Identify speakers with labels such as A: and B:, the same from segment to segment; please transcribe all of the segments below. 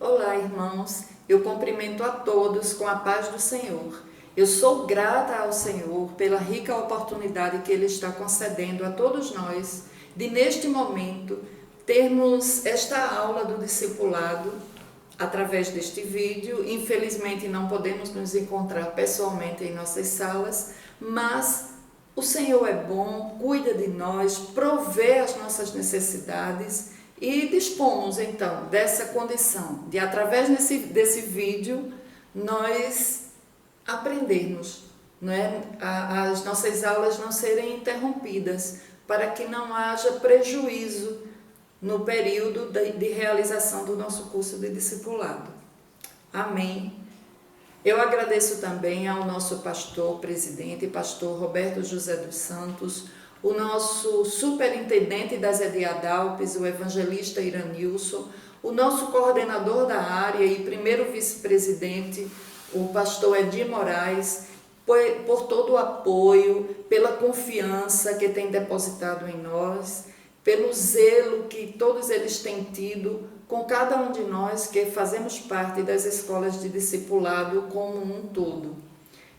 A: Olá, irmãos. Eu cumprimento a todos com a paz do Senhor. Eu sou grata ao Senhor pela rica oportunidade que Ele está concedendo a todos nós de, neste momento, termos esta aula do discipulado através deste vídeo. Infelizmente, não podemos nos encontrar pessoalmente em nossas salas, mas o Senhor é bom, cuida de nós, provê as nossas necessidades. E dispomos então dessa condição de, através desse vídeo, nós aprendermos, não é? As nossas aulas não serem interrompidas, para que não haja prejuízo no período de realização do nosso curso de discipulado. Amém. Eu agradeço também ao nosso pastor presidente, pastor Roberto José dos Santos, o nosso superintendente das Ediadalpes, o evangelista Iranilson, o nosso coordenador da área e primeiro vice-presidente, o pastor Edir Moraes, por todo o apoio, pela confiança que tem depositado em nós, pelo zelo que todos eles têm tido com cada um de nós que fazemos parte das escolas de discipulado como um todo.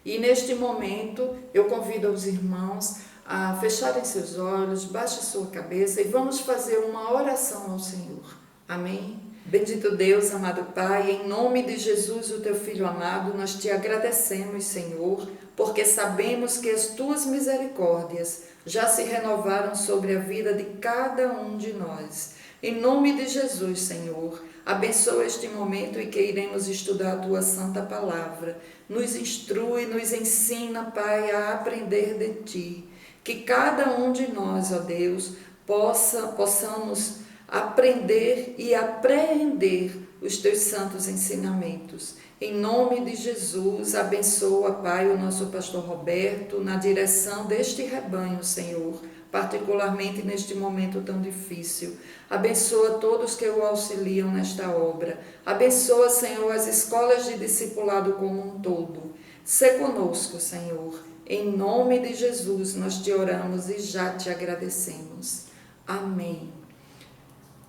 A: E neste momento eu convido os irmãos a fecharem seus olhos, baixem sua cabeça e vamos fazer uma oração ao Senhor. Amém? Bendito Deus, amado Pai, em nome de Jesus, o Teu Filho amado, nós Te agradecemos, Senhor, porque sabemos que as Tuas misericórdias já se renovaram sobre a vida de cada um de nós. Em nome de Jesus, Senhor, abençoa este momento em que iremos estudar a Tua Santa Palavra. Nos instrui, nos ensina, Pai, a aprender de Ti. Que cada um de nós, ó Deus, possamos aprender e apreender os Teus santos ensinamentos. Em nome de Jesus, abençoa, Pai, o nosso pastor Roberto, na direção deste rebanho, Senhor, particularmente neste momento tão difícil. Abençoa todos que o auxiliam nesta obra. Abençoa, Senhor, as escolas de discipulado como um todo. Sê conosco, Senhor. Em nome de Jesus, nós Te oramos e já Te agradecemos. Amém.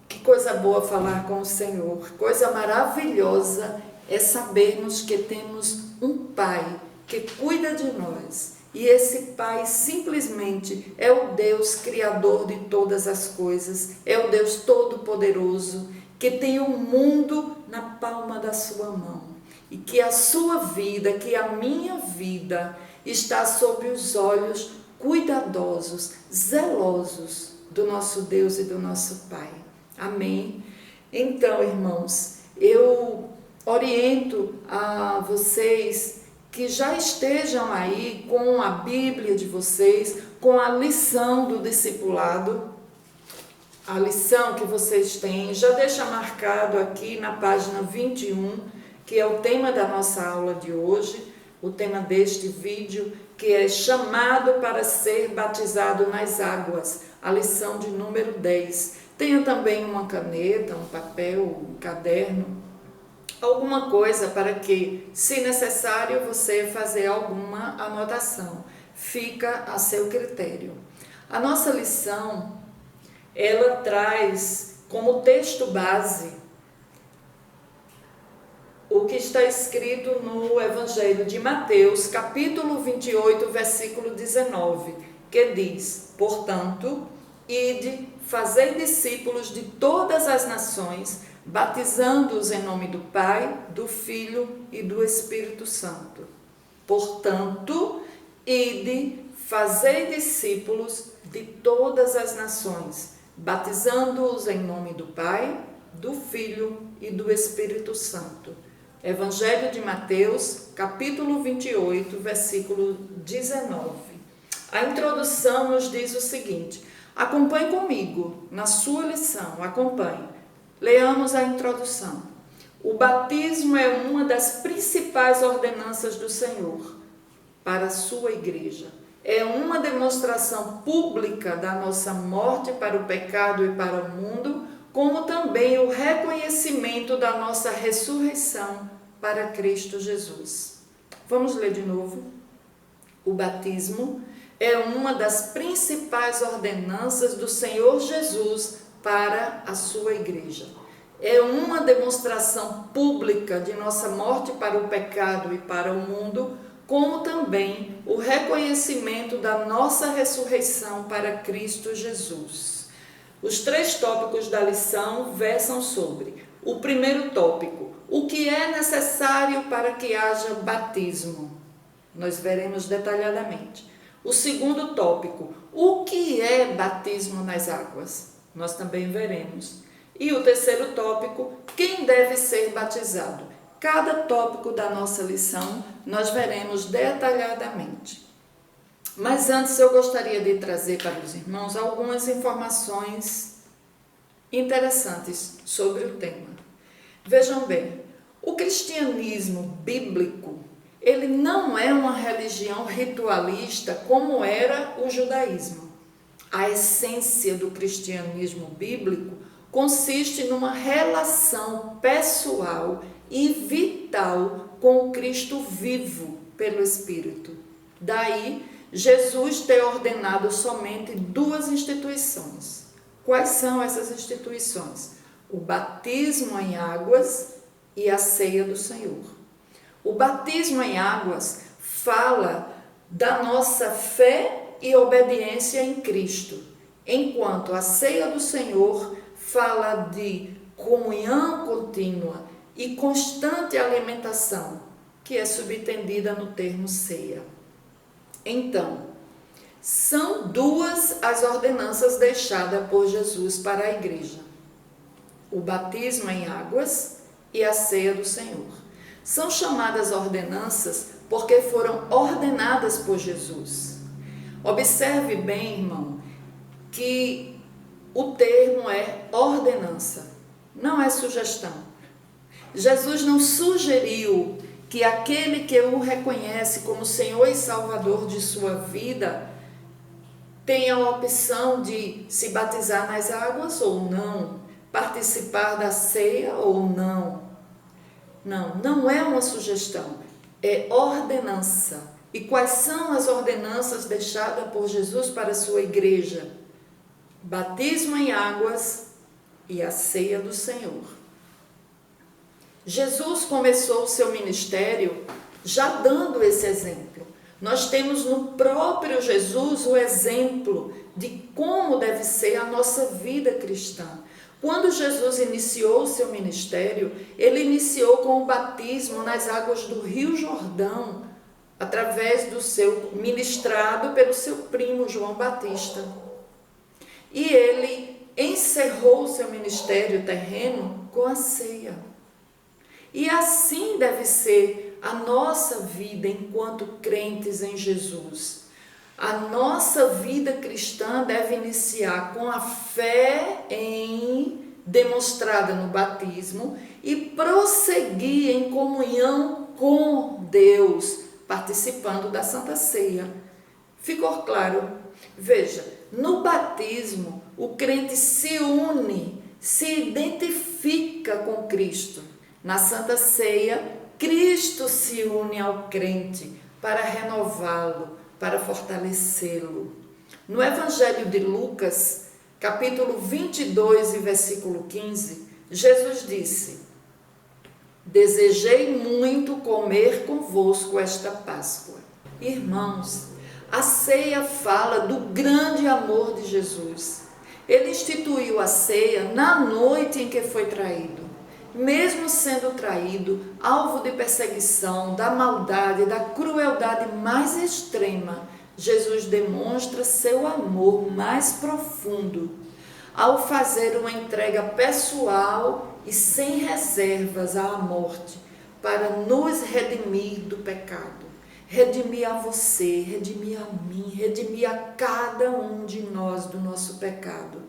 A: Que coisa boa falar com o Senhor. Coisa maravilhosa é sabermos que temos um Pai que cuida de nós. E esse Pai simplesmente é o Deus Criador de todas as coisas, é o Deus Todo-Poderoso, que tem o mundo na palma da sua mão. E que a sua vida, que a minha vida, está sob os olhos cuidadosos, zelosos do nosso Deus e do nosso Pai. Amém? Então, irmãos, eu oriento a vocês que já estejam aí com a Bíblia de vocês, com a lição do discipulado, a lição que vocês têm, já deixa marcado aqui na página 21, que é o tema da nossa aula de hoje, o tema deste vídeo, que é chamado para ser batizado nas águas, a lição de número 10. Tenha também uma caneta, um papel, um caderno, alguma coisa para que, se necessário, você fazer alguma anotação. Fica a seu critério. A nossa lição, ela traz como texto base o que está escrito no Evangelho de Mateus, capítulo 28, versículo 19, que diz: portanto, ide, fazei discípulos de todas as nações, batizando-os em nome do Pai, do Filho e do Espírito Santo. Portanto, ide, fazei discípulos de todas as nações, batizando-os em nome do Pai, do Filho e do Espírito Santo. Evangelho de Mateus, capítulo 28, versículo 19. A introdução nos diz o seguinte: acompanhe comigo na sua lição, acompanhe. Leamos a introdução. O batismo é uma das principais ordenanças do Senhor para a sua igreja. É uma demonstração pública da nossa morte para o pecado e para o mundo, como também o reconhecimento da nossa ressurreição para Cristo Jesus. Vamos ler de novo. O batismo é uma das principais ordenanças do Senhor Jesus para a sua igreja. é uma demonstração pública de nossa morte para o pecado e para o mundo, como também o reconhecimento da nossa ressurreição para Cristo Jesus. Os 3 tópicos da lição versam sobre: o primeiro tópico, o que é necessário para que haja batismo. Nós veremos detalhadamente. O segundo tópico, o que é batismo nas águas? Nós também veremos. E o terceiro tópico, quem deve ser batizado? Cada tópico da nossa lição nós veremos detalhadamente. Mas antes eu gostaria de trazer para os irmãos algumas informações interessantes sobre o tema. Vejam bem, o cristianismo bíblico, ele não é uma religião ritualista como era o judaísmo. A essência do cristianismo bíblico consiste numa relação pessoal e vital com o Cristo vivo pelo Espírito. Daí, Jesus ter ordenado somente 2 instituições. Quais são essas instituições? O batismo em águas e a ceia do Senhor. O batismo em águas fala da nossa fé e obediência em Cristo, enquanto a ceia do Senhor fala de comunhão contínua e constante alimentação, que é subentendida no termo ceia. Então, são 2 as ordenanças deixadas por Jesus para a igreja: o batismo em águas e a ceia do Senhor. São chamadas ordenanças porque foram ordenadas por Jesus. Observe bem, irmão, que o termo é ordenança, não é sugestão. Jesus não sugeriu que aquele que o reconhece como Senhor e Salvador de sua vida tenha a opção de se batizar nas águas ou não, participar da ceia ou não. Não é uma sugestão, é ordenança. E quais são as ordenanças deixadas por Jesus para a sua igreja? Batismo em águas e a ceia do Senhor. Jesus começou o seu ministério já dando esse exemplo. Nós temos no próprio Jesus o exemplo de como deve ser a nossa vida cristã. Quando Jesus iniciou o seu ministério, ele iniciou com o batismo nas águas do Rio Jordão, através do seu ministrado pelo seu primo João Batista. E ele encerrou o seu ministério terreno com a ceia. E assim deve ser a nossa vida enquanto crentes em Jesus. A nossa vida cristã deve iniciar com a fé demonstrada no batismo e prosseguir em comunhão com Deus, participando da Santa Ceia. Ficou claro? Veja, no batismo, o crente se une, se identifica com Cristo. Na Santa Ceia, Cristo se une ao crente para renová-lo, para fortalecê-lo. No Evangelho de Lucas, capítulo 22 e versículo 15, Jesus disse: desejei muito comer convosco esta Páscoa. Irmãos, a ceia fala do grande amor de Jesus. Ele instituiu a ceia na noite em que foi traído. Mesmo sendo traído, alvo de perseguição, da maldade, da crueldade mais extrema, Jesus demonstra seu amor mais profundo ao fazer uma entrega pessoal e sem reservas à morte para nos redimir do pecado. Redimir a você, redimir a mim, redimir a cada um de nós do nosso pecado.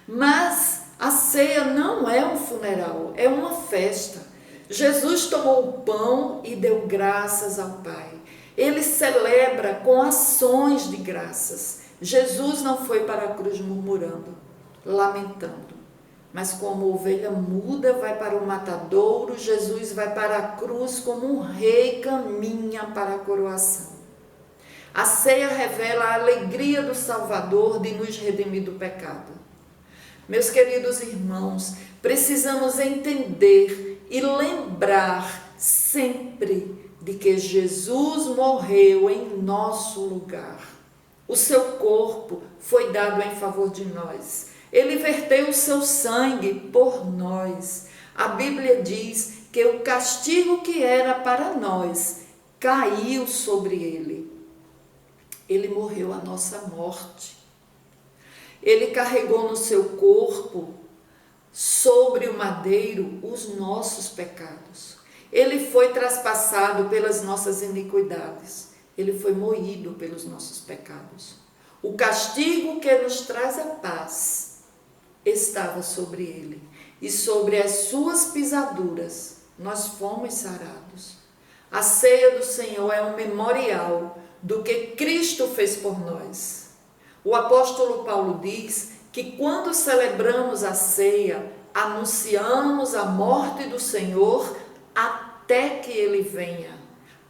A: Mas a ceia não é um funeral, é uma festa. Jesus tomou o pão e deu graças ao Pai. Ele celebra com ações de graças. Jesus não foi para a cruz murmurando, lamentando, mas como ovelha muda vai para o matadouro, Jesus vai para a cruz como um rei caminha para a coroação. A ceia revela a alegria do Salvador de nos redimir do pecado. Meus queridos irmãos, precisamos entender e lembrar sempre de que Jesus morreu em nosso lugar. O seu corpo foi dado em favor de nós. Ele verteu o seu sangue por nós. A Bíblia diz que o castigo que era para nós caiu sobre ele. Ele morreu a nossa morte. Ele carregou no seu corpo, sobre o madeiro, os nossos pecados. Ele foi traspassado pelas nossas iniquidades. Ele foi moído pelos nossos pecados. O castigo que nos traz a paz estava sobre ele. E sobre as suas pisaduras nós fomos sarados. A ceia do Senhor é um memorial do que Cristo fez por nós. O apóstolo Paulo diz que quando celebramos a ceia, anunciamos a morte do Senhor até que ele venha.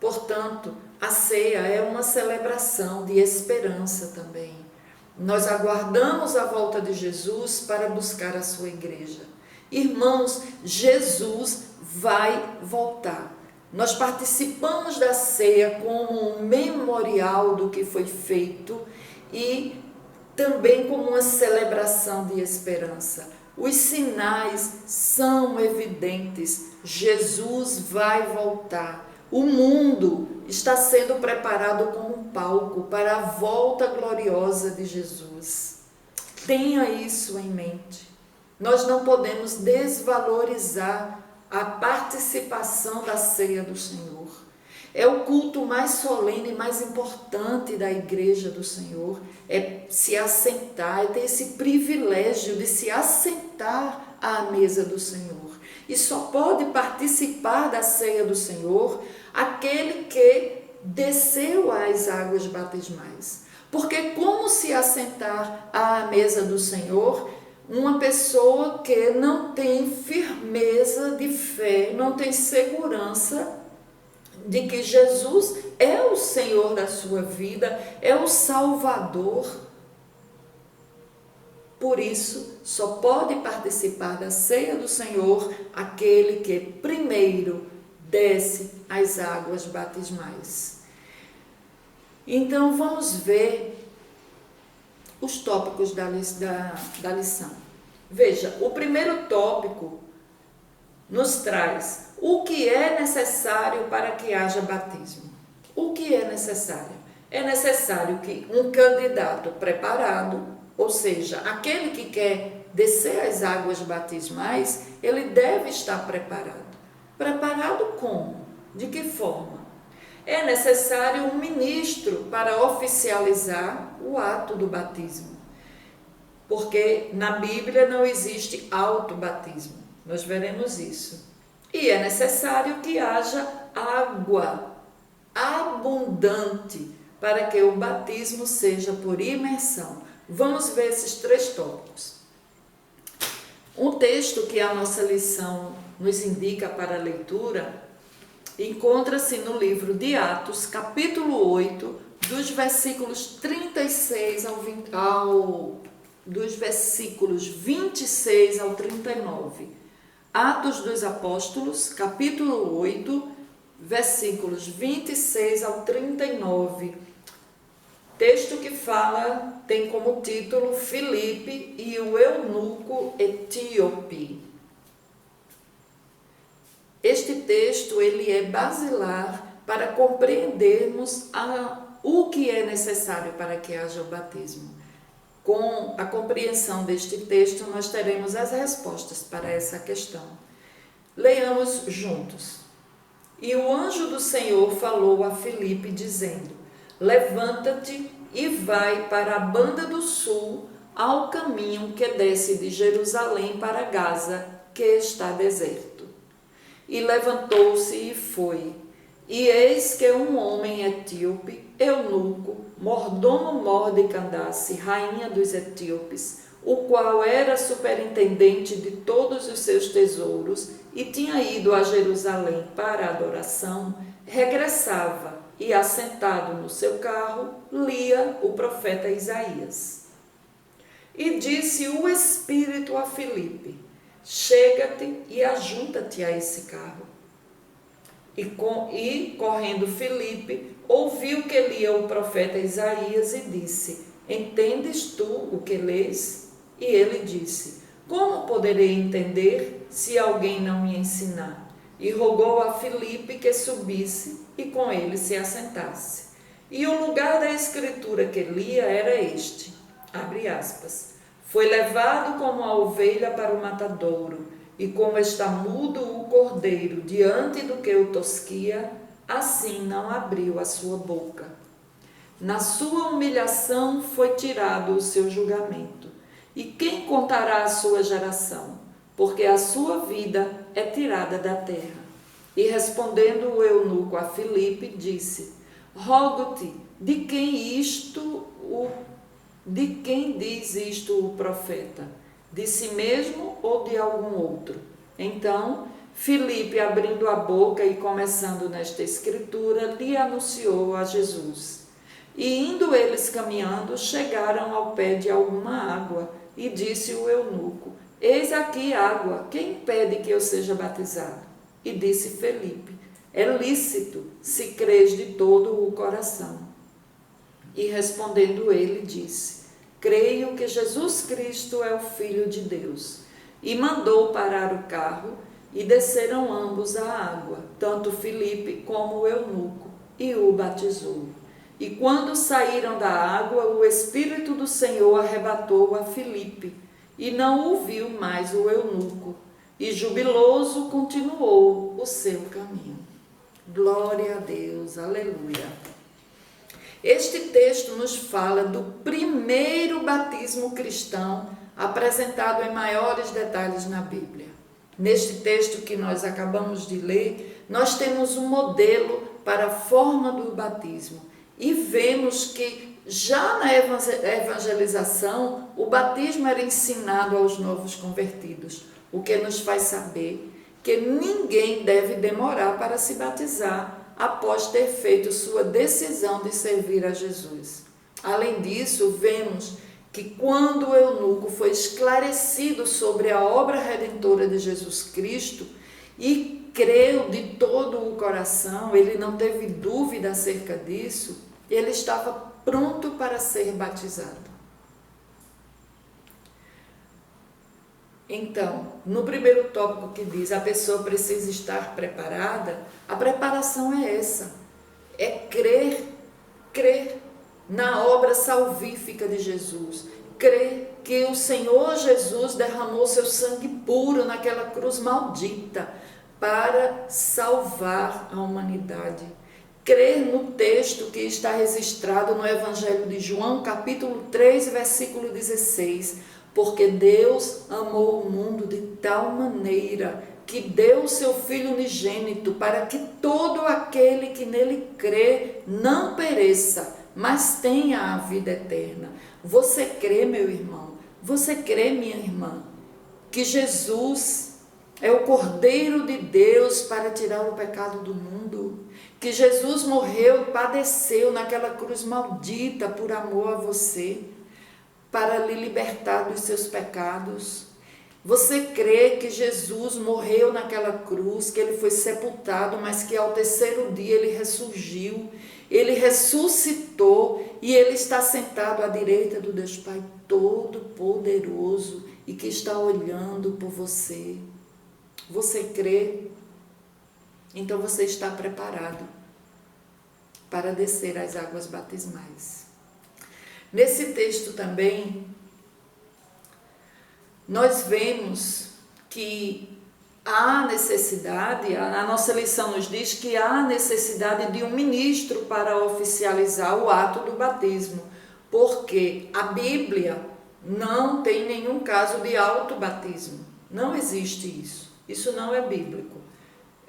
A: Portanto, a ceia é uma celebração de esperança também. Nós aguardamos a volta de Jesus para buscar a sua igreja. Irmãos, Jesus vai voltar. Nós participamos da ceia como um memorial do que foi feito e também como uma celebração de esperança. Os sinais são evidentes. Jesus vai voltar. O mundo está sendo preparado como um palco para a volta gloriosa de Jesus. Tenha isso em mente. Nós não podemos desvalorizar a participação da ceia do Senhor. É o culto mais solene e mais importante da igreja do Senhor. É se assentar, é ter esse privilégio de se assentar à mesa do Senhor. E só pode participar da ceia do Senhor aquele que desceu às águas batismais. Porque como se assentar à mesa do Senhor uma pessoa que não tem firmeza de fé, não tem segurança de que Jesus é o Senhor da sua vida, é o Salvador? Por isso, só pode participar da ceia do Senhor aquele que primeiro desce às águas batismais. Então, vamos ver os tópicos da lição. Veja, o primeiro tópico nos traz o que é necessário para que haja batismo. O que é necessário? É necessário que um candidato preparado, ou seja, aquele que quer descer às águas batismais, ele deve estar preparado. Preparado como? De que forma? É necessário um ministro para oficializar o ato do batismo. Porque na Bíblia não existe autobatismo. Nós veremos isso. E é necessário que haja água abundante para que o batismo seja por imersão. Vamos ver esses três tópicos. Um texto que a nossa lição nos indica para a leitura encontra-se no livro de Atos, capítulo 8, dos versículos 36 dos versículos 26 ao 39. Atos dos Apóstolos, capítulo 8, versículos 26 ao 39. Texto que tem como título Filipe e o eunuco etíope. Este texto ele é basilar para compreendermos o que é necessário para que haja o batismo. Com a compreensão deste texto, nós teremos as respostas para essa questão. Leiamos juntos. E o anjo do Senhor falou a Filipe, dizendo: levanta-te e vai para a banda do sul, ao caminho que desce de Jerusalém para Gaza, que está deserto. E levantou-se e foi. E eis que um homem etíope, eunuco, mordomo-mor de Candace, rainha dos etíopes, o qual era superintendente de todos os seus tesouros e tinha ido a Jerusalém para a adoração, regressava e, assentado no seu carro, lia o profeta Isaías. E disse o Espírito a Filipe: chega-te e ajunta-te a esse carro. E correndo Filipe, ouviu que lia o profeta Isaías e disse: entendes tu o que lês? E ele disse: como poderei entender se alguém não me ensinar? E rogou a Filipe que subisse e com ele se assentasse. E o lugar da escritura que lia era este, abre aspas, foi levado como a ovelha para o matadouro, e como está mudo o cordeiro diante do que o tosquia, assim não abriu a sua boca. Na sua humilhação foi tirado o seu julgamento. E quem contará a sua geração? Porque a sua vida é tirada da terra. E respondendo o eunuco a Filipe, disse: rogo-te, de quem diz isto o profeta? De si mesmo ou de algum outro? Então, Filipe, abrindo a boca e começando nesta escritura, lhe anunciou a Jesus. E indo eles caminhando, chegaram ao pé de alguma água, e disse o eunuco: eis aqui água, quem impede que eu seja batizado? E disse Filipe: é lícito, se crês de todo o coração. E respondendo ele, disse: creio que Jesus Cristo é o Filho de Deus. E mandou parar o carro, e desceram ambos à água, tanto Filipe como o eunuco, e o batizou. E quando saíram da água, o Espírito do Senhor arrebatou a Filipe, e não o viu mais o eunuco, e jubiloso continuou o seu caminho. Glória a Deus, aleluia. Este texto nos fala do primeiro batismo cristão apresentado em maiores detalhes na Bíblia. Neste texto que nós acabamos de ler, nós temos um modelo para a forma do batismo e vemos que já na evangelização o batismo era ensinado aos novos convertidos, o que nos faz saber que ninguém deve demorar para se batizar após ter feito sua decisão de servir a Jesus. Além disso, vemos que quando o eunuco foi esclarecido sobre a obra redentora de Jesus Cristo e creu de todo o coração, ele não teve dúvida acerca disso, ele estava pronto para ser batizado. Então, no primeiro tópico que diz a pessoa precisa estar preparada, a preparação é essa, é crer na obra salvífica de Jesus, crer que o Senhor Jesus derramou seu sangue puro naquela cruz maldita para salvar a humanidade. Crer no texto que está registrado no Evangelho de João, capítulo 3, versículo 16, porque Deus amou o mundo de tal maneira que deu o seu Filho unigênito para que todo aquele que nele crê não pereça, mas tenha a vida eterna. Você crê, meu irmão? Você crê, minha irmã, que Jesus é o Cordeiro de Deus para tirar o pecado do mundo? Que Jesus morreu e padeceu naquela cruz maldita por amor a você, para lhe libertar dos seus pecados? Você crê que Jesus morreu naquela cruz, que ele foi sepultado, mas que ao terceiro dia ele ressurgiu, ele ressuscitou e ele está sentado à direita do Deus Pai Todo-Poderoso e que está olhando por você? Você crê? Então você está preparado para descer as águas batismais. Nesse texto também, nós vemos que há necessidade, a nossa lição nos diz que há necessidade de um ministro para oficializar o ato do batismo, porque a Bíblia não tem nenhum caso de autobatismo, não existe isso, isso não é bíblico.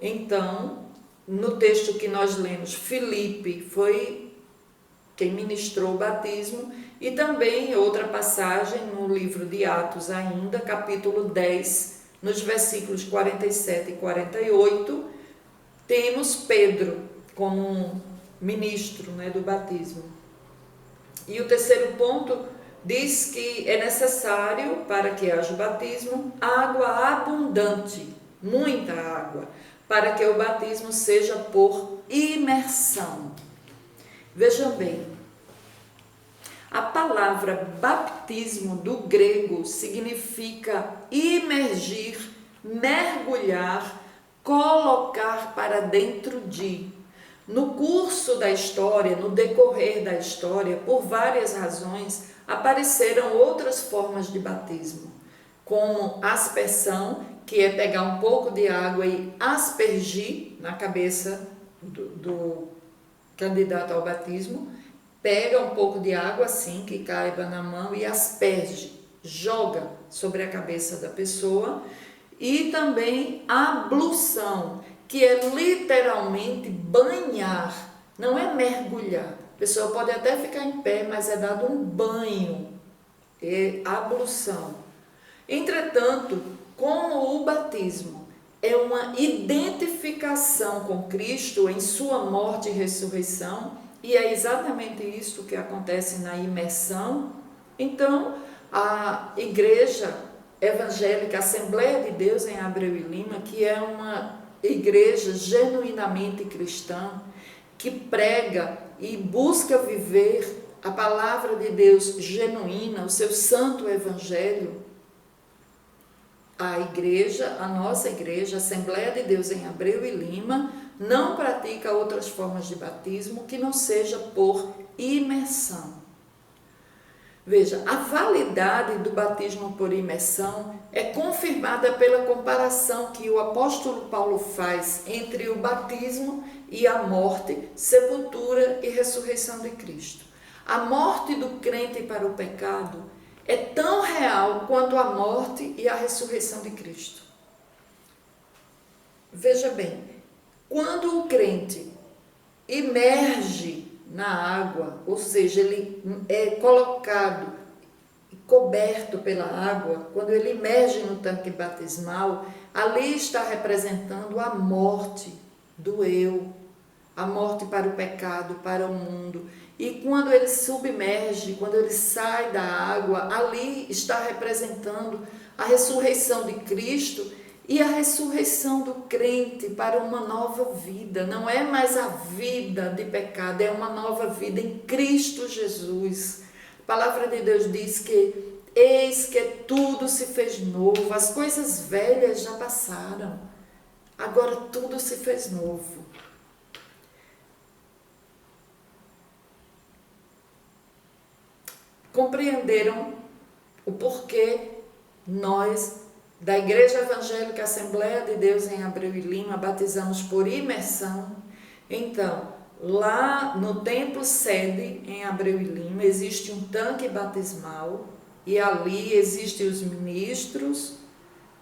A: Então, no texto que nós lemos, Filipe foi quem ministrou o batismo, e também outra passagem no livro de Atos ainda, capítulo 10, nos versículos 47 e 48, temos Pedro como ministro, do batismo. E o terceiro ponto diz que é necessário, para que haja o batismo, água abundante, muita água, para que o batismo seja por imersão. Vejam bem, a palavra batismo do grego significa imergir, mergulhar, colocar para dentro de. No curso da história, no decorrer da história, por várias razões, apareceram outras formas de batismo, como aspersão, que é pegar um pouco de água e aspergir na cabeça do candidato ao batismo, pega um pouco de água assim, que caiba na mão e asperge, joga sobre a cabeça da pessoa, e também ablução, que é literalmente banhar, não é mergulhar. A pessoa pode até ficar em pé, mas é dado um banho, é ablução. Entretanto, como o batismo é uma identificação com Cristo em sua morte e ressurreição, e é exatamente isso que acontece na imersão, então a Igreja Evangélica Assembleia de Deus em Abreu e Lima, que é uma igreja genuinamente cristã, que prega e busca viver a palavra de Deus genuína, o seu santo evangelho, a nossa igreja, a Assembleia de Deus em Abreu e Lima, não pratica outras formas de batismo que não seja por imersão. Veja, a validade do batismo por imersão é confirmada pela comparação que o apóstolo Paulo faz entre o batismo e a morte, sepultura e ressurreição de Cristo. A morte do crente para o pecado é tão real quanto a morte e a ressurreição de Cristo. Veja bem, quando o crente emerge na água, ou seja, ele é colocado, coberto pela água, quando ele emerge no tanque batismal, ali está representando a morte do eu, a morte para o pecado, para o mundo. E quando ele submerge, quando ele sai da água, ali está representando a ressurreição de Cristo e a ressurreição do crente para uma nova vida. Não é mais a vida de pecado, é uma nova vida em Cristo Jesus. A palavra de Deus diz que eis que tudo se fez novo, as coisas velhas já passaram, agora tudo se fez novo. Compreenderam o porquê nós, da Igreja Evangélica Assembleia de Deus em Abreu e Lima, batizamos por imersão? Então, lá no templo sede em Abreu e Lima, existe um tanque batismal e ali existem os ministros,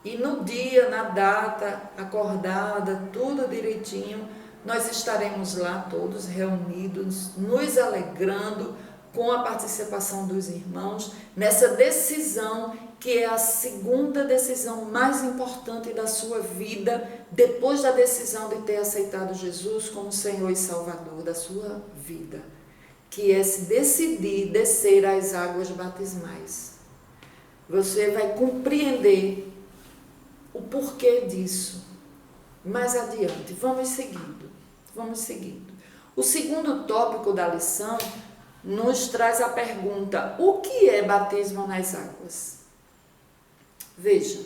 A: e no dia, na data acordada, tudo direitinho, nós estaremos lá todos reunidos, nos alegrando com a participação dos irmãos, nessa decisão que é a segunda decisão mais importante da sua vida, depois da decisão de ter aceitado Jesus como Senhor e Salvador da sua vida, que é se decidir descer às águas batismais. Você vai compreender o porquê disso mais adiante. Vamos seguindo. O segundo tópico da lição nos traz a pergunta: o que é batismo nas águas? Veja,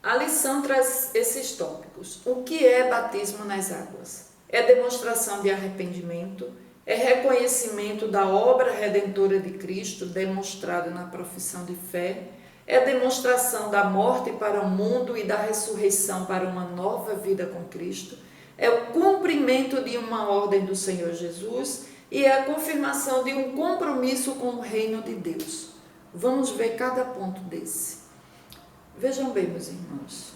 A: a lição traz esses tópicos. O que é batismo nas águas? É demonstração de arrependimento, é reconhecimento da obra redentora de Cristo demonstrada na profissão de fé, é demonstração da morte para o mundo e da ressurreição para uma nova vida com Cristo, é o cumprimento de uma ordem do Senhor Jesus e é a confirmação de um compromisso com o reino de Deus. Vamos ver cada ponto desse. Vejam bem, meus irmãos,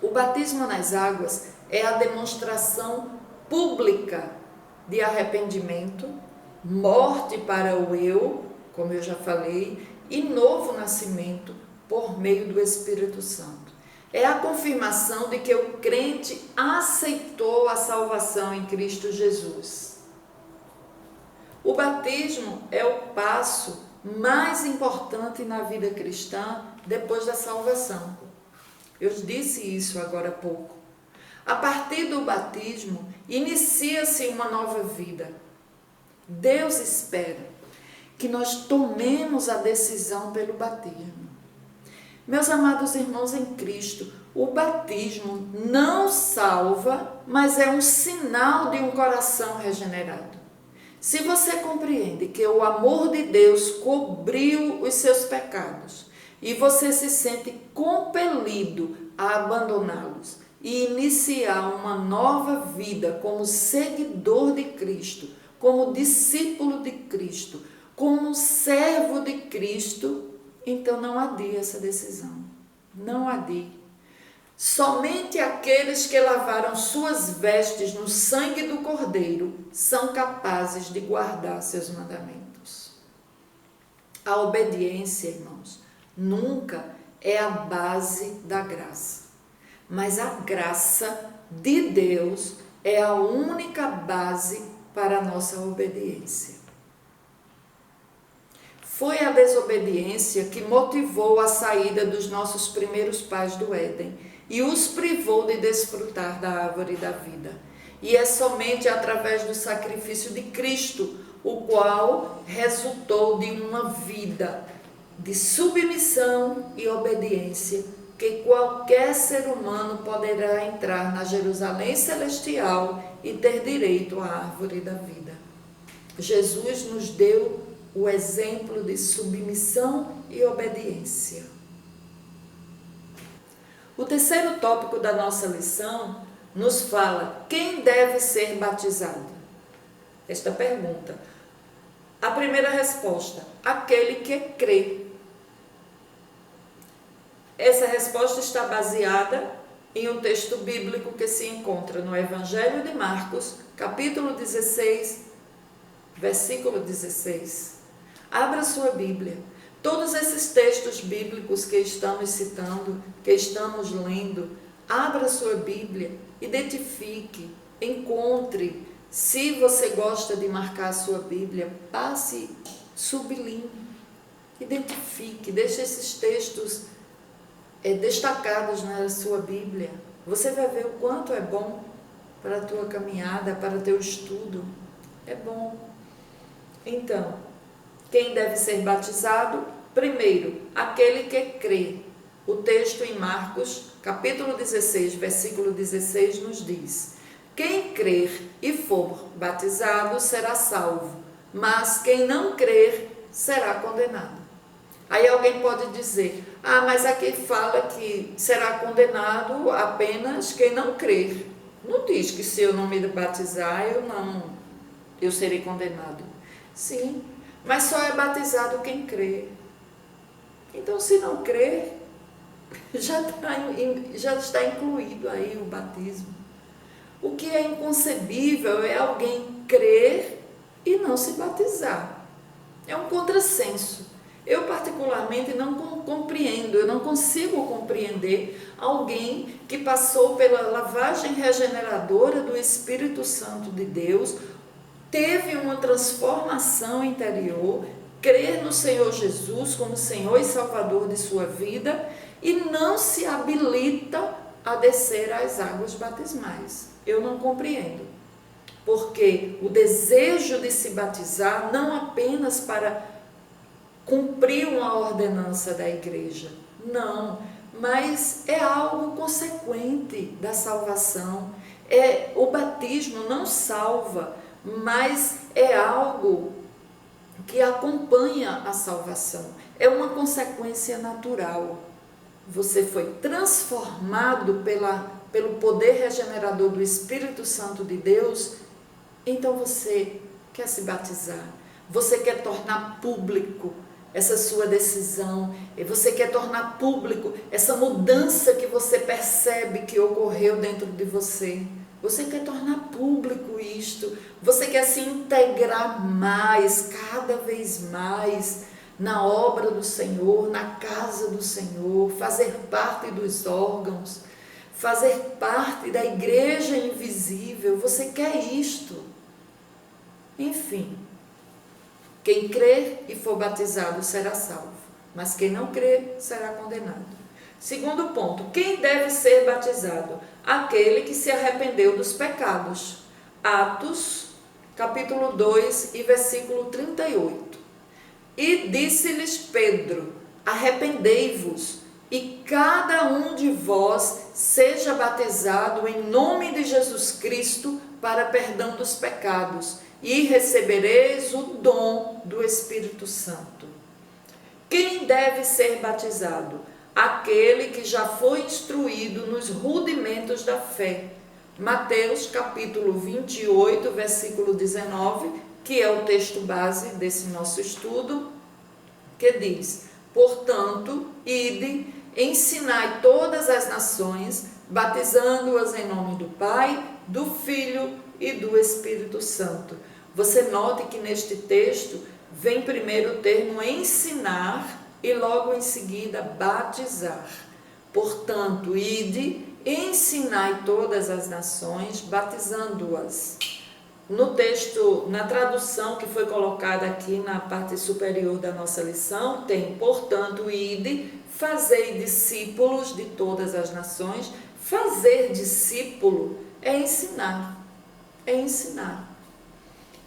A: o batismo nas águas é a demonstração pública de arrependimento, morte para o eu, como eu já falei, e novo nascimento por meio do Espírito Santo. É a confirmação de que o crente aceitou a salvação em Cristo Jesus. O batismo é o passo mais importante na vida cristã depois da salvação. Eu disse isso agora há pouco. A partir do batismo, inicia-se uma nova vida. Deus espera que nós tomemos a decisão pelo batismo. Meus amados irmãos em Cristo, o batismo não salva, mas é um sinal de um coração regenerado. Se você compreende que o amor de Deus cobriu os seus pecados e você se sente compelido a abandoná-los e iniciar uma nova vida como seguidor de Cristo, como discípulo de Cristo, como servo de Cristo, então não adie essa decisão. Não adie. Somente aqueles que lavaram suas vestes no sangue do Cordeiro são capazes de guardar seus mandamentos. A obediência, irmãos, nunca é a base da graça, mas a graça de Deus é a única base para a nossa obediência. Foi a desobediência que motivou a saída dos nossos primeiros pais do Éden e os privou de desfrutar da árvore da vida. E é somente através do sacrifício de Cristo, o qual resultou de uma vida de submissão e obediência, que qualquer ser humano poderá entrar na Jerusalém celestial e ter direito à árvore da vida. Jesus nos deu o exemplo de submissão e obediência. O terceiro tópico da nossa lição nos fala quem deve ser batizado. Esta pergunta. A primeira resposta, aquele que crê. Essa resposta está baseada em um texto bíblico que se encontra no Evangelho de Marcos, capítulo 16, versículo 16. Abra sua Bíblia. Todos esses textos bíblicos que estamos citando, que estamos lendo, abra sua Bíblia, identifique, encontre. Se você gosta de marcar a sua Bíblia, passe, sublinhe, identifique, deixe esses textos destacados na sua Bíblia. Você vai ver o quanto é bom para a tua caminhada, para o teu estudo. É bom. Então, quem deve ser batizado? Primeiro, aquele que crê. O texto em Marcos, capítulo 16, versículo 16, nos diz: quem crer e for batizado será salvo, mas quem não crer será condenado. Aí alguém pode dizer: mas aqui fala que será condenado apenas quem não crer. Não diz que se eu não me batizar, eu serei condenado. Sim, mas só é batizado quem crê. Então, se não crer, já está incluído aí o batismo. O que é inconcebível é alguém crer e não se batizar. É um contrassenso. Eu particularmente não compreendo, eu não consigo compreender alguém que passou pela lavagem regeneradora do Espírito Santo de Deus, teve uma transformação interior, crer no Senhor Jesus como Senhor e Salvador de sua vida e não se habilita a descer às águas batismais. Eu não compreendo, porque o desejo de se batizar não apenas para cumprir uma ordenança da igreja, não, mas é algo consequente da salvação. O batismo não salva, mas é algo que acompanha a salvação, é uma consequência natural. Você foi transformado pelo poder regenerador do Espírito Santo de Deus, então você quer se batizar, você quer tornar público essa sua decisão, e você quer tornar público essa mudança que você percebe que ocorreu dentro de você. Você quer tornar público isto, você quer se integrar mais, cada vez mais, na obra do Senhor, na casa do Senhor, fazer parte dos órgãos, fazer parte da igreja invisível. Você quer isto. Enfim, Quem crer e for batizado será salvo, mas quem não crer será condenado. Segundo ponto, quem deve ser batizado? Aquele que se arrependeu dos pecados. Atos, capítulo 2 e versículo 38. E disse-lhes Pedro: arrependei-vos, e cada um de vós seja batizado em nome de Jesus Cristo para perdão dos pecados, e recebereis o dom do Espírito Santo. Quem deve ser batizado? Aquele que já foi instruído nos rudimentos da fé. Mateus capítulo 28, versículo 19, que é o texto base desse nosso estudo, que diz: portanto, ide, ensinai todas as nações, batizando-as em nome do Pai, do Filho e do Espírito Santo. Você note que neste texto vem primeiro o termo ensinar e logo em seguida batizar. Portanto, ide, ensinai todas as nações, batizando-as. No texto, na tradução que foi colocada aqui na parte superior da nossa lição, tem: portanto, ide, fazei discípulos de todas as nações. Fazer discípulo é ensinar. É ensinar.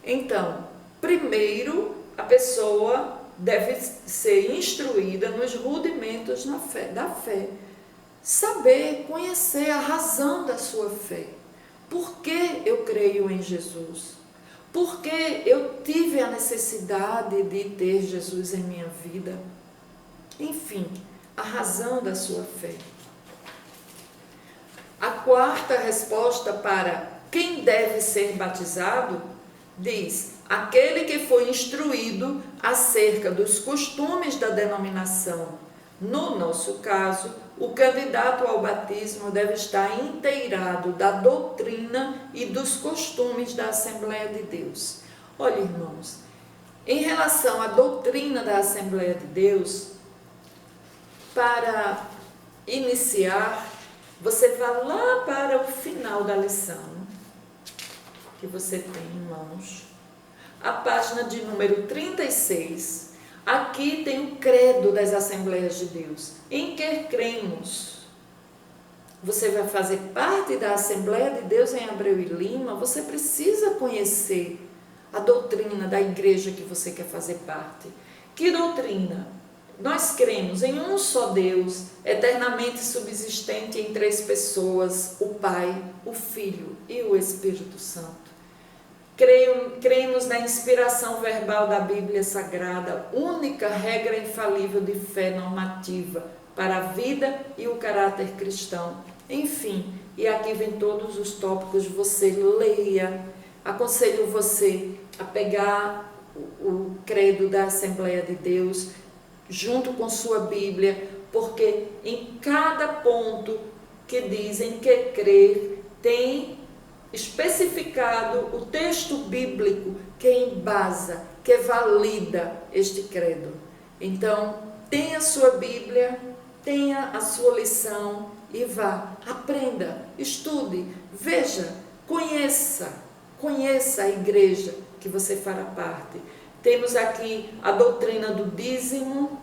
A: Então, primeiro, a pessoa deve ser instruída nos rudimentos da fé. Saber, conhecer a razão da sua fé. Por que eu creio em Jesus? Por que eu tive a necessidade de ter Jesus em minha vida? Enfim, a razão da sua fé. A quarta resposta para quem deve ser batizado diz: aquele que foi instruído acerca dos costumes da denominação. No nosso caso, o candidato ao batismo deve estar inteirado da doutrina e dos costumes da Assembleia de Deus. Olha, irmãos, em relação à doutrina da Assembleia de Deus, para iniciar, você vai lá para o final da lição, que você tem em mãos, a página de número 36. Aqui tem o credo das Assembleias de Deus. Em que cremos? Você vai fazer parte da Assembleia de Deus em Abreu e Lima, você precisa conhecer a doutrina da igreja que você quer fazer parte. Que doutrina? Nós cremos em um só Deus, eternamente subsistente em três pessoas, o Pai, o Filho e o Espírito Santo. Cremos na inspiração verbal da Bíblia Sagrada, única regra infalível de fé normativa para a vida e o caráter cristão. Enfim, e aqui vem todos os tópicos, você leia. Aconselho você a pegar o credo da Assembleia de Deus junto com sua Bíblia, porque em cada ponto que diz em que crer, tem especificado o texto bíblico que embasa, que valida este credo. Então, tenha a sua Bíblia, tenha a sua lição e vá, aprenda, estude, veja, conheça a igreja que você fará parte. Temos aqui a doutrina do dízimo,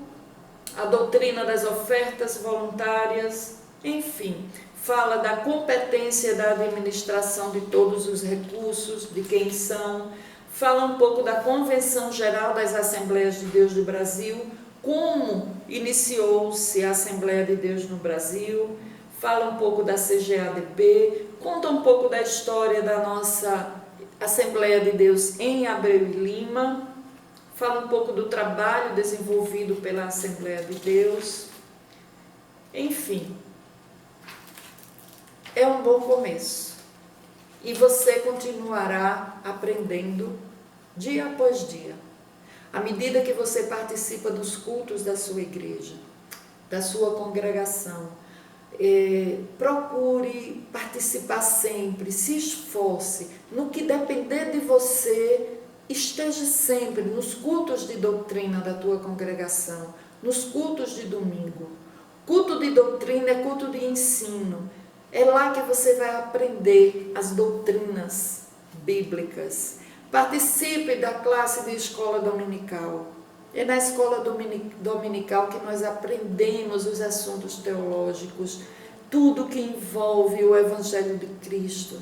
A: a doutrina das ofertas voluntárias, enfim, fala da competência da administração de todos os recursos, de quem são, fala um pouco da Convenção Geral das Assembleias de Deus do Brasil, como iniciou-se a Assembleia de Deus no Brasil, fala um pouco da CGADP, conta um pouco da história da nossa Assembleia de Deus em Abreu e Lima, fala um pouco do trabalho desenvolvido pela Assembleia de Deus, enfim. É um bom começo e você continuará aprendendo dia após dia, à medida que você participa dos cultos da sua igreja, da sua congregação. Procure participar sempre, se esforce, no que depender de você, esteja sempre nos cultos de doutrina da tua congregação, nos cultos de domingo. Culto de doutrina é culto de ensino. É lá que você vai aprender as doutrinas bíblicas. Participe da classe de escola dominical. É na escola dominical que nós aprendemos os assuntos teológicos, tudo que envolve o Evangelho de Cristo.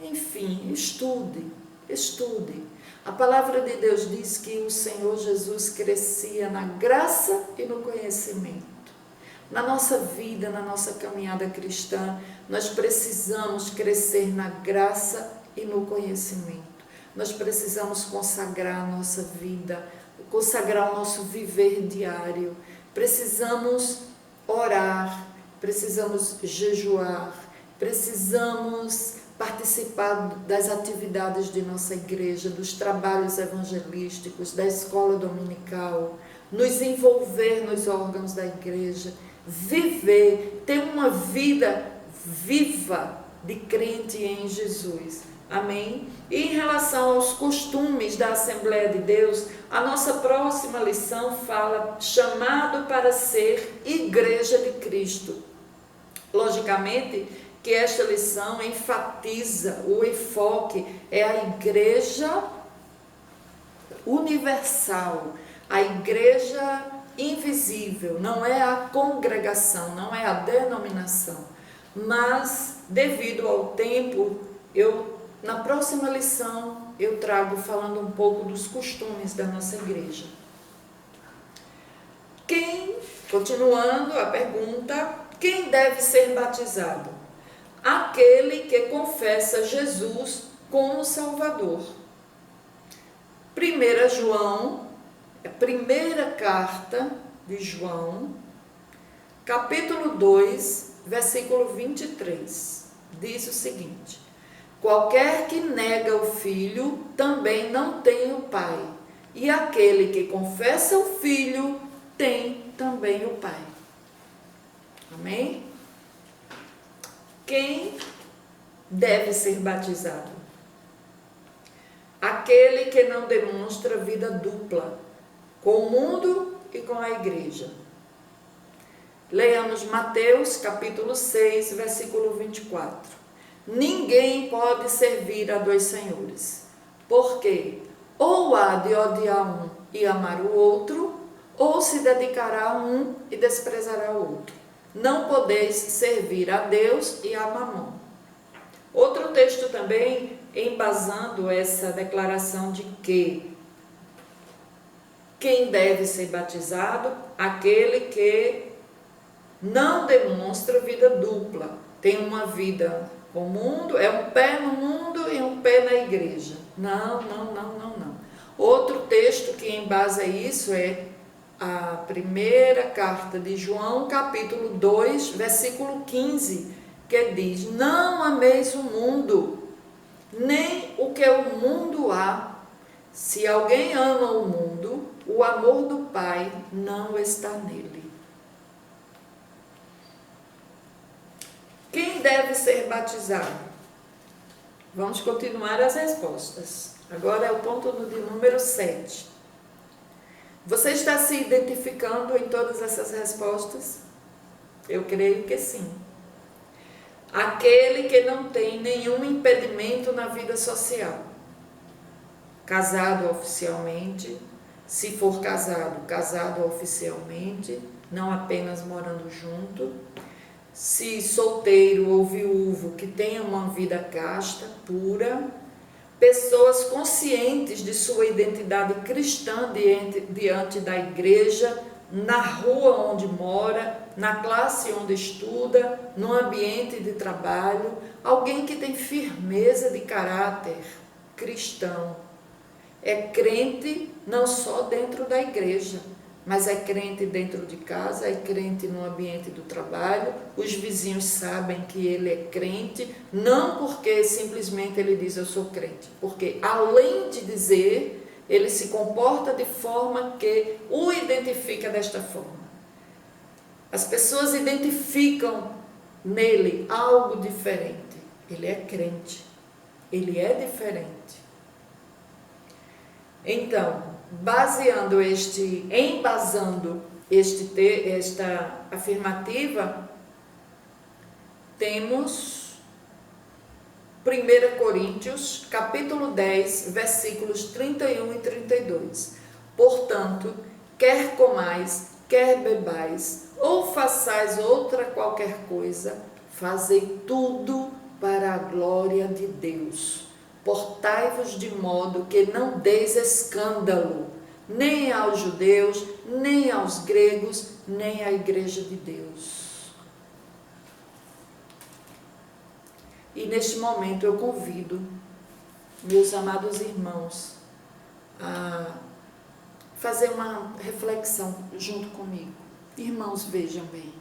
A: Enfim, estude. A palavra de Deus diz que o Senhor Jesus crescia na graça e no conhecimento. Na nossa vida, na nossa caminhada cristã, nós precisamos crescer na graça e no conhecimento. Nós precisamos consagrar a nossa vida, consagrar o nosso viver diário. Precisamos orar, precisamos jejuar, precisamos participar das atividades de nossa igreja, dos trabalhos evangelísticos, da escola dominical, nos envolver nos órgãos da igreja, viver, ter uma vida viva de crente em Jesus. Amém? E em relação aos costumes da Assembleia de Deus, a nossa próxima lição fala chamado para ser igreja de Cristo. Logicamente que esta lição enfatiza, o enfoque é a igreja universal, a igreja invisível, não é a congregação, não é a denominação. Mas, devido ao tempo, na próxima lição eu trago falando um pouco dos costumes da nossa igreja. Continuando a pergunta, quem deve ser batizado? Aquele que confessa Jesus como Salvador. 1 João, a primeira carta de João, capítulo 2, versículo 23, diz o seguinte: qualquer que nega o Filho também não tem o Pai, e aquele que confessa o Filho tem também o Pai. Amém? Quem deve ser batizado? Aquele que não demonstra vida dupla, com o mundo e com a igreja. Leamos Mateus capítulo 6, versículo 24. Ninguém pode servir a dois senhores, porque ou há de odiar um e amar o outro, ou se dedicará a um e desprezará o outro. Não podeis servir a Deus e a Mamon. Outro texto também embasando essa declaração de que quem deve ser batizado? Aquele que não demonstra vida dupla. Tem uma vida com o mundo, é um pé no mundo e um pé na igreja. Não. Outro texto que embasa isso é a primeira carta de João, capítulo 2, versículo 15, que diz: não ameis o mundo, nem o que o mundo há. Se alguém ama o mundo, o amor do Pai não está nele. Quem deve ser batizado? Vamos continuar as respostas. Agora é o ponto de número 7. Você está se identificando em todas essas respostas? Eu creio que sim. Aquele que não tem nenhum impedimento na vida social. Casado oficialmente, se for casado oficialmente, não apenas morando junto. Se solteiro ou viúvo, que tenha uma vida casta, pura. Pessoas conscientes de sua identidade cristã diante da igreja, na rua onde mora, na classe onde estuda, no ambiente de trabalho, alguém que tem firmeza de caráter cristão. É crente não só dentro da igreja, mas é crente dentro de casa, é crente no ambiente do trabalho. Os vizinhos sabem que ele é crente, não porque simplesmente ele diz eu sou crente, porque além de dizer, ele se comporta de forma que o identifica desta forma. As pessoas identificam nele algo diferente. Ele é crente, ele é diferente. Então, embasando esta afirmativa, temos 1 Coríntios, capítulo 10, versículos 31 e 32. Portanto, quer comais, quer bebais, ou façais outra qualquer coisa, fazei tudo para a glória de Deus. Portai-vos de modo que não deis escândalo, nem aos judeus, nem aos gregos, nem à igreja de Deus. E neste momento eu convido meus amados irmãos a fazer uma reflexão junto comigo. Irmãos, vejam bem.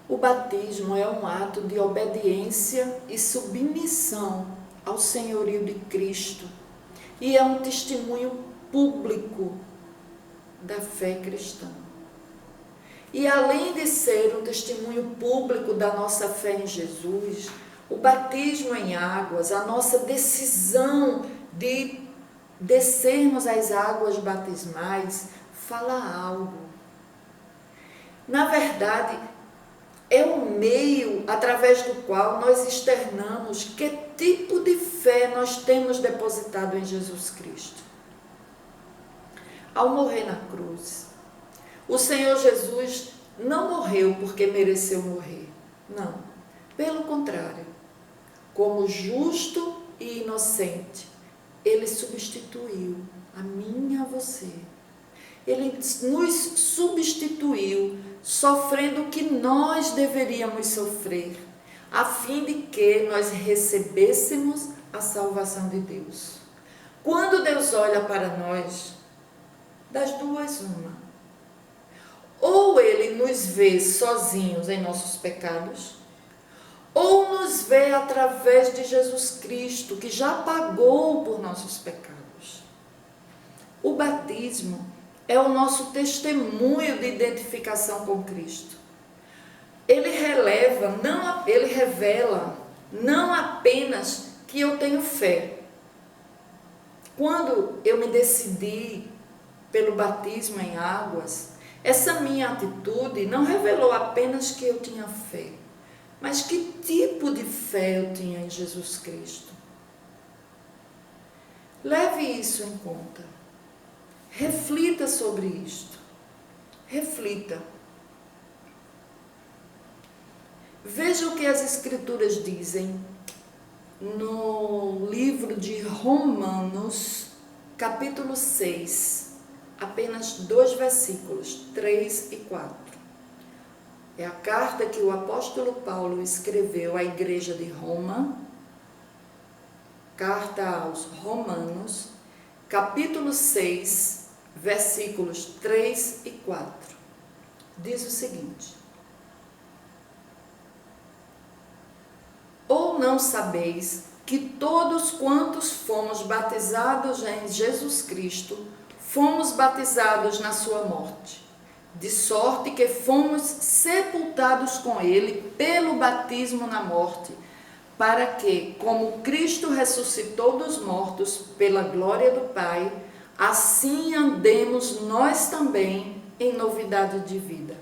A: O batismo é um ato de obediência e submissão ao senhorio de Cristo e é um testemunho público da fé cristã. E além de ser um testemunho público da nossa fé em Jesus, o batismo em águas, a nossa decisão de descermos as águas batismais, fala algo. Na verdade, é um meio através do qual nós externamos que tipo de fé nós temos depositado em Jesus Cristo. Ao morrer na cruz, o Senhor Jesus não morreu porque mereceu morrer. Não. Pelo contrário, como justo e inocente, Ele substituiu a mim e a você. Ele nos substituiu, sofrendo o que nós deveríamos sofrer, a fim de que nós recebêssemos a salvação de Deus. Quando Deus olha para nós, das duas, uma. Ou Ele nos vê sozinhos em nossos pecados, ou nos vê através de Jesus Cristo, que já pagou por nossos pecados. O batismo é o nosso testemunho de identificação com Cristo. Ele revela não apenas que eu tenho fé. Quando eu me decidi pelo batismo em águas, essa minha atitude não revelou apenas que eu tinha fé, mas que tipo de fé eu tinha em Jesus Cristo. Leve isso em conta. Reflita sobre isto. Reflita. Veja o que as Escrituras dizem no livro de Romanos, capítulo 6, apenas 2 versículos, 3 e 4. É a carta que o apóstolo Paulo escreveu à igreja de Roma, carta aos Romanos, capítulo 6, versículos 3 e 4. Diz o seguinte: ou não sabeis que todos quantos fomos batizados em Jesus Cristo, fomos batizados na sua morte, de sorte que fomos sepultados com ele pelo batismo na morte, para que, como Cristo ressuscitou dos mortos pela glória do Pai, assim andemos nós também em novidade de vida.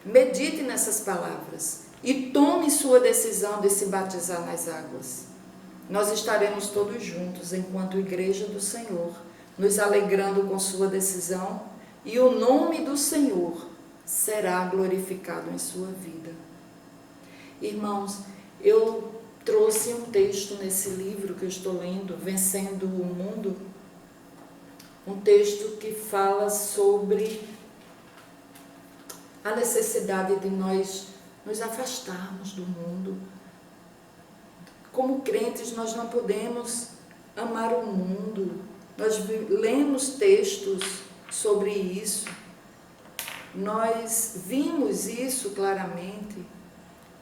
A: Medite nessas palavras e tome sua decisão de se batizar nas águas. Nós estaremos todos juntos enquanto Igreja do Senhor, nos alegrando com sua decisão, e o nome do Senhor será glorificado em sua vida. Irmãos, eu trouxe um texto nesse livro que eu estou lendo, Vencendo o Mundo, um texto que fala sobre a necessidade de nós nos afastarmos do mundo. Como crentes, nós não podemos amar o mundo. Nós lemos textos sobre isso, nós vimos isso claramente.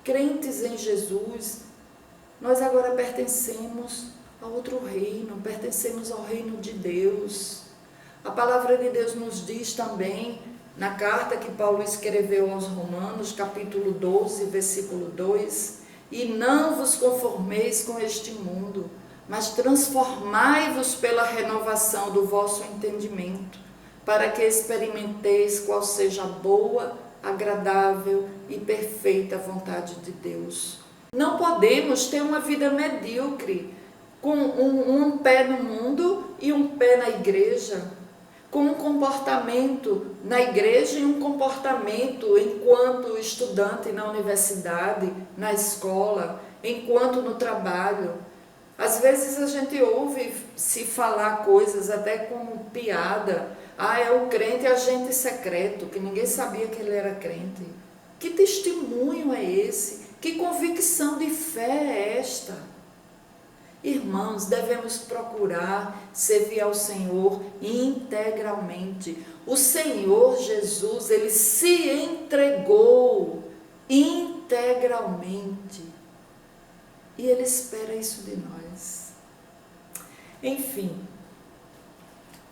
A: Crentes em Jesus, nós agora pertencemos a outro reino, pertencemos ao reino de Deus. A palavra de Deus nos diz também, na carta que Paulo escreveu aos Romanos, capítulo 12, versículo 2, e não vos conformeis com este mundo, mas transformai-vos pela renovação do vosso entendimento, para que experimenteis qual seja a boa, agradável e perfeita vontade de Deus. Não podemos ter uma vida medíocre, com um pé no mundo e um pé na igreja, com um comportamento na igreja e um comportamento enquanto estudante na universidade, na escola, enquanto no trabalho. Às vezes a gente ouve se falar coisas até como piada. Ah, é o crente agente secreto, que ninguém sabia que ele era crente. Que testemunho é esse? Que convicção de fé é esta? Irmãos, devemos procurar servir ao Senhor integralmente. O Senhor Jesus, Ele se entregou integralmente. E Ele espera isso de nós. Enfim,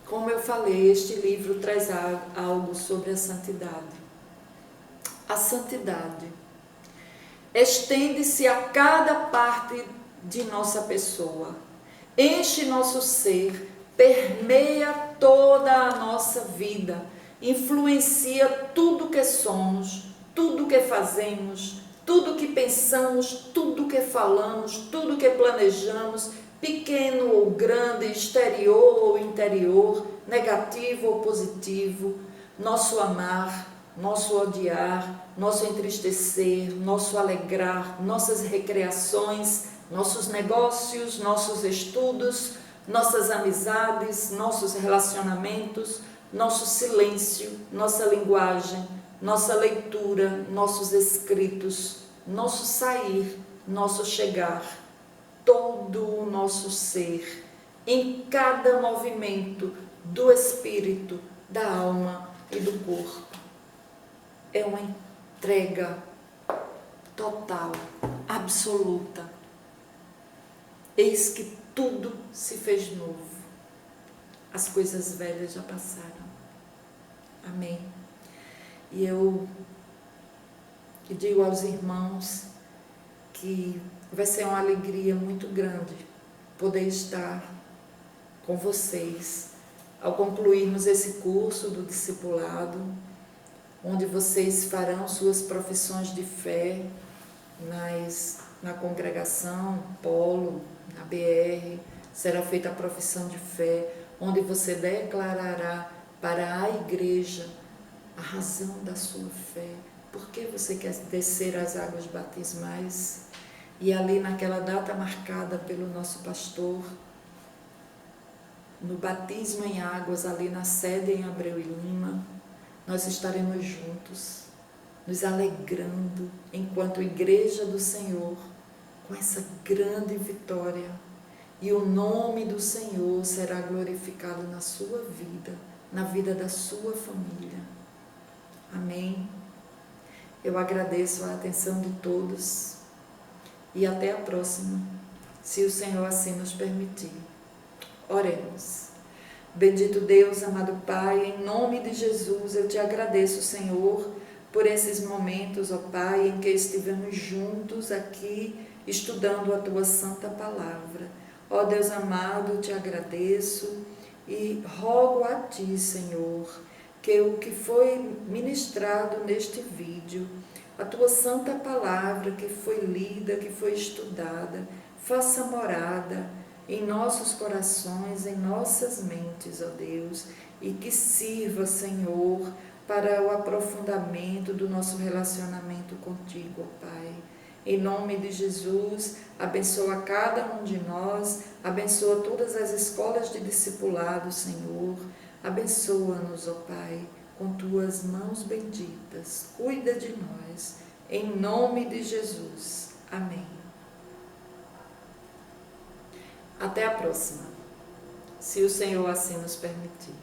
A: como eu falei, este livro traz algo sobre a santidade. A santidade estende-se a cada parte de nossa pessoa, enche nosso ser, permeia toda a nossa vida, influencia tudo que somos, tudo que fazemos, tudo que pensamos, tudo que falamos, tudo que planejamos, pequeno ou grande, exterior ou interior, negativo ou positivo, nosso amar, nosso odiar, nosso entristecer, nosso alegrar, nossas recreações, nossos negócios, nossos estudos, nossas amizades, nossos relacionamentos, nosso silêncio, nossa linguagem, nossa leitura, nossos escritos, nosso sair, nosso chegar, todo o nosso ser, em cada movimento do espírito, da alma e do corpo. É uma entrega total, absoluta. Eis que tudo se fez novo. As coisas velhas já passaram. Amém. E eu digo aos irmãos que vai ser uma alegria muito grande poder estar com vocês ao concluirmos esse curso do discipulado, onde vocês farão suas profissões de fé na congregação, polo, na BR, será feita a profissão de fé, onde você declarará para a igreja a razão da sua fé, por que você quer descer as águas batismais. E ali naquela data marcada pelo nosso pastor, no batismo em águas, ali na sede em Abreu e Lima, nós estaremos juntos, nos alegrando enquanto Igreja do Senhor, com essa grande vitória. E o nome do Senhor será glorificado na sua vida, na vida da sua família. Amém. Eu agradeço a atenção de todos e até a próxima, se o Senhor assim nos permitir. Oremos. Bendito Deus, amado Pai, em nome de Jesus, eu te agradeço, Senhor, por esses momentos, ó Pai, em que estivemos juntos aqui, estudando a Tua Santa Palavra. Ó Deus amado, eu te agradeço e rogo a Ti, Senhor, que o que foi ministrado neste vídeo, a Tua Santa Palavra que foi lida, que foi estudada, faça morada em nossos corações, em nossas mentes, ó Deus, e que sirva, Senhor, para o aprofundamento do nosso relacionamento contigo, ó Pai. Em nome de Jesus, abençoa cada um de nós, abençoa todas as escolas de discipulado, Senhor. Abençoa-nos, ó Pai, com Tuas mãos benditas. Cuida de nós, em nome de Jesus. Amém. Até a próxima, se o Senhor assim nos permitir.